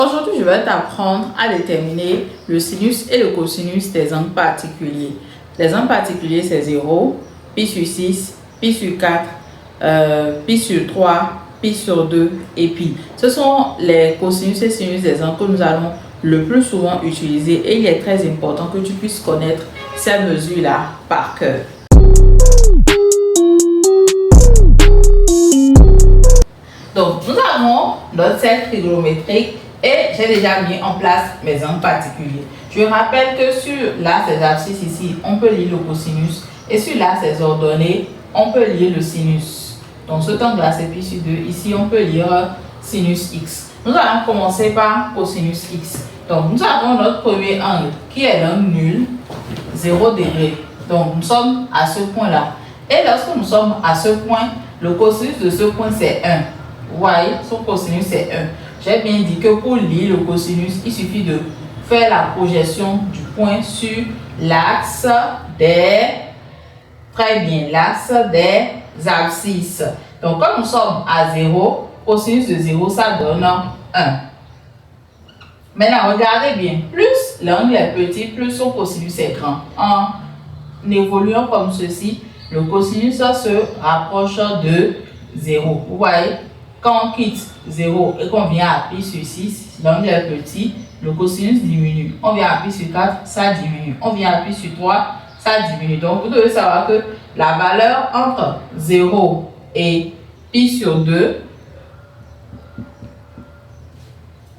Aujourd'hui, je vais t'apprendre à déterminer le sinus et le cosinus des angles particuliers. Les angles particuliers, c'est 0, pi sur 6, pi sur 4, pi sur 3, pi sur 2 et pi. Ce sont les cosinus et sinus des angles que nous allons le plus souvent utiliser et il est très important que tu puisses connaître ces mesures-là par cœur. Donc, nous avons notre cercle trigonométrique et j'ai déjà mis en place mes angles particuliers. Je rappelle que sur l'axe des abscisses ici, on peut lire le cosinus et sur l'axe des ordonnées, on peut lire le sinus. Donc, ce angle-là, c'est pi sur 2. Ici, on peut lire sinus x. Nous allons commencer par cosinus x. Donc, nous avons notre premier angle qui est l'angle nul, 0 degré. Donc, nous sommes à ce point-là. Et lorsque nous sommes à ce point, le cosinus de ce point, c'est 1. Vous voyez, son cosinus, c'est 1. J'ai bien dit que pour lire le cosinus, il suffit de faire la projection du point sur l'axe des... Très bien, l'axe des abscisses. Donc, comme nous sommes à 0, cosinus de 0, ça donne 1. Maintenant, regardez bien. Plus l'angle est petit, plus son cosinus est grand. En évoluant comme ceci, le cosinus se rapproche de 0. Vous voyez, quand on quitte 0 et qu'on vient à pi sur 6, l'angle est petit, le cosinus diminue. On vient à pi sur 4, ça diminue. On vient à pi sur 3, ça diminue. Donc, vous devez savoir que la valeur entre 0 et pi sur 2,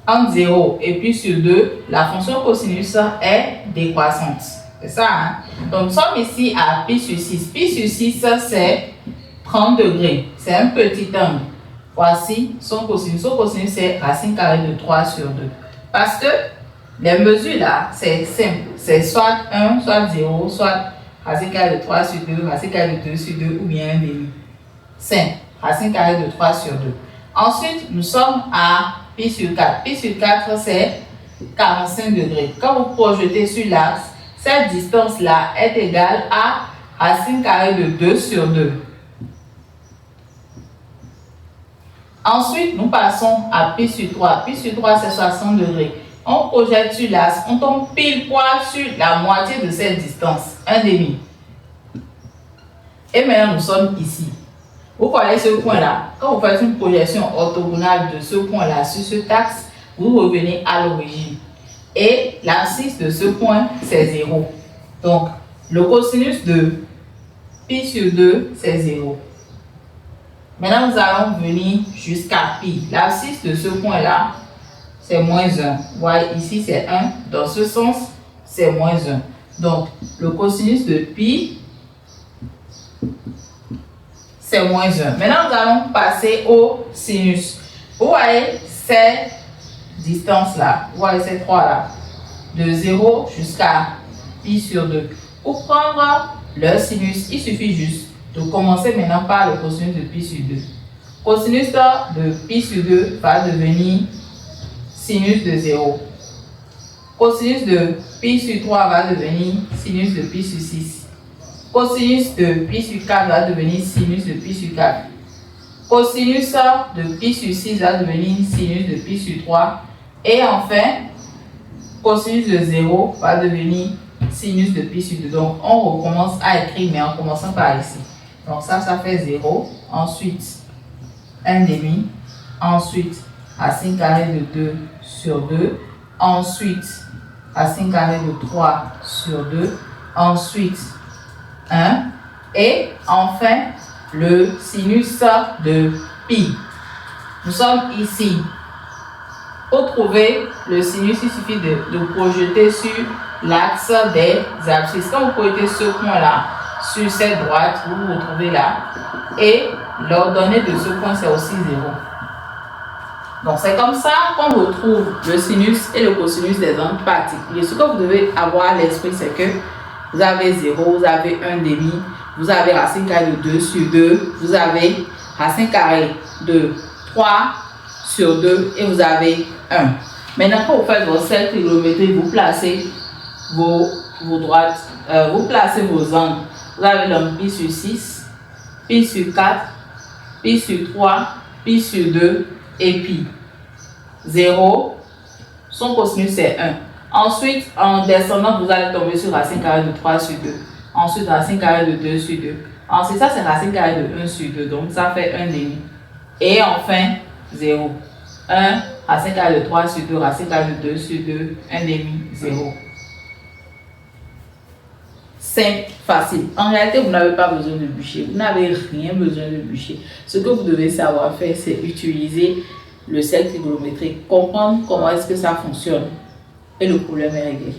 entre 0 et pi sur 2, la fonction cosinus est décroissante. C'est ça, hein? Donc, nous sommes ici à pi sur 6. Pi sur 6, c'est 30 degrés. C'est un petit angle. Voici son cosinus. Son cosinus, c'est racine carrée de 3 sur 2. Parce que les mesures là, c'est simple. C'est soit 1, soit 0, soit racine carrée de 3 sur 2, racine carrée de 2 sur 2 ou bien 1 demi. Simple. Racine carrée de 3 sur 2. Ensuite, nous sommes à pi sur 4. Pi sur 4, c'est 45 degrés. Quand vous projetez sur l'axe, cette distance-là est égale à racine carrée de 2 sur 2. Ensuite, nous passons à pi sur 3. Pi sur 3, c'est 60 degrés. On projette sur l'axe, on tombe pile poil sur la moitié de cette distance, 1 demi. Et maintenant, nous sommes ici. Vous voyez ce point-là. Quand vous faites une projection orthogonale de ce point-là sur cet axe, vous revenez à l'origine. Et l'abscisse de ce point, c'est 0. Donc, le cosinus de pi sur 2, c'est 0. Maintenant, nous allons venir jusqu'à pi. L'abscisse de ce point-là, c'est moins 1. Vous voyez, ici, c'est 1. Dans ce sens, c'est moins 1. Donc, le cosinus de pi, c'est moins 1. Maintenant, nous allons passer au sinus. Vous voyez ces distances-là. Vous voyez ces trois-là. De 0 jusqu'à pi sur 2. Pour prendre leur sinus, il suffit juste de commencer maintenant par le cosinus de pi sur 2. Cosinus de pi sur 2 va devenir sinus de 0. Cosinus de pi sur 3 va devenir sinus de pi sur 6. Cosinus de pi sur 4 va devenir sinus de pi sur 4. Cosinus de pi sur 6 va devenir sinus de pi sur 3. Et enfin, cosinus de 0 va devenir sinus de pi sur 2. Donc, on recommence à écrire, mais en commençant par ici. Donc, ça fait 0. Ensuite, 1 demi. Ensuite, racine carrée de 2 sur 2. Ensuite, racine carrée de 3 sur 2. Ensuite, 1. Et enfin, le sinus de pi. Nous sommes ici. Pour trouver le sinus, il suffit de projeter sur l'axe des abscisses. Quand vous projetez ce point-là sur cette droite, vous vous retrouvez là. Et l'ordonnée de ce point, c'est aussi 0. Donc, c'est comme ça qu'on retrouve le sinus et le cosinus des angles particuliers. Ce que vous devez avoir à l'esprit, c'est que vous avez 0, vous avez 1 demi, vous avez racine carrée de 2 sur 2, vous avez racine carrée de 3 sur 2 et vous avez 1. Maintenant, quand vous faites votre cercle trigonométrique, vous placez vos droites, vous placez vos angles. Vous avez l'angle pi sur 6, pi sur 4, pi sur 3, pi sur 2 et pi. 0, Son cosinus c'est 1. Ensuite, en descendant, vous allez tomber sur racine carrée de 3 sur 2. Ensuite, racine carrée de 2 sur 2. Ensuite, ça c'est racine carrée de 1 sur 2. Donc, ça fait 1 demi. Et enfin, 0. 1, racine carrée de 3 sur 2, racine carrée de 2 sur 2, 1 demi, 0. Simple, facile. En réalité, vous n'avez pas besoin de bûcher. Vous n'avez rien besoin de bûcher. Ce que vous devez savoir faire, c'est utiliser le cercle trigonométrique, comprendre comment est-ce que ça fonctionne. Et le problème est réglé.